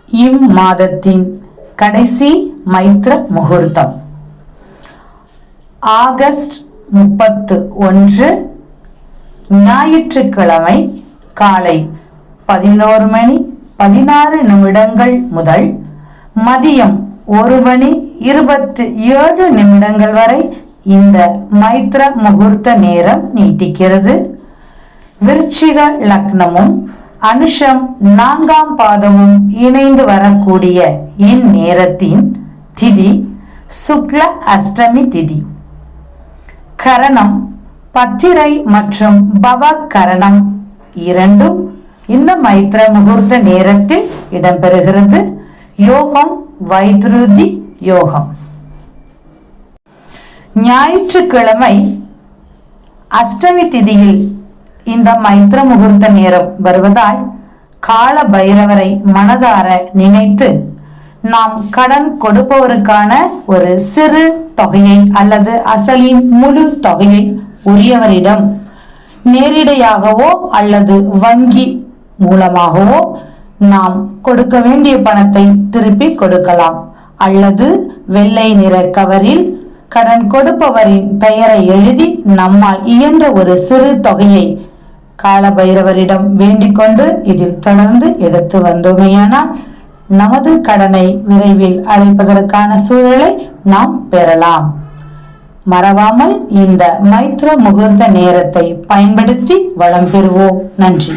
இம்மாதத்தின் கடைசி மைத்ர முகூர்த்தம் ஆகஸ்ட் 31 ஞாயிற்றுக்கிழமை காலை 11:16 முதல் மதியம் 1:27 வரை இந்த மைத்ர முகூர்த்த நேரம் நீட்டிக்கிறது. விருச்சிக லக்னமும் அனுஷம் 4ஆம் பாதமும் இணைந்து வரக்கூடிய இந்நேரத்தின் திதி சுக்ல அஷ்டமி திதி. கரணம் பத்திரை மற்றும் பவ கரணம் இரண்டும் இந்த மைத்ர முகூர்த்த நேரத்தில் இடம்பெறுகிறது. யோகம் வைத்ருதி யோகம். ஞாயிற்றுக்கிழமை அஷ்டமி திதியில் இந்த மைத்ர முகூர்த்த நேரம் வருவதால் கால பைரவரை மனதார நினைத்து நாம் கடன் கொடுப்பவருக்கான ஒரு சிறு தொகையை அல்லது அசலின் முழு தொகையை உரியவரிடம் நேரிடையாகவோ அல்லது வங்கி மூலமாகவோ நாம் கொடுக்க வேண்டிய பணத்தை திருப்பி கொடுக்கலாம். அல்லது வெள்ளை நிற கவரில் கடன் கொடுப்பவரின் பெயரை எழுதி நம்மால் இயன்ற ஒரு சிறு தொகையை கால பைரவரிடம் வேண்டிக் கொண்டு இதில் தொடர்ந்து எடுத்து வந்தோமேயானால் நமது கடனை விரைவில் அடைப்பதற்கான சூழலை நாம் பெறலாம். மறவாமல் இந்த மைத்ர முகூர்த்த நேரத்தை பயன்படுத்தி வளம் பெறுவோம். நன்றி.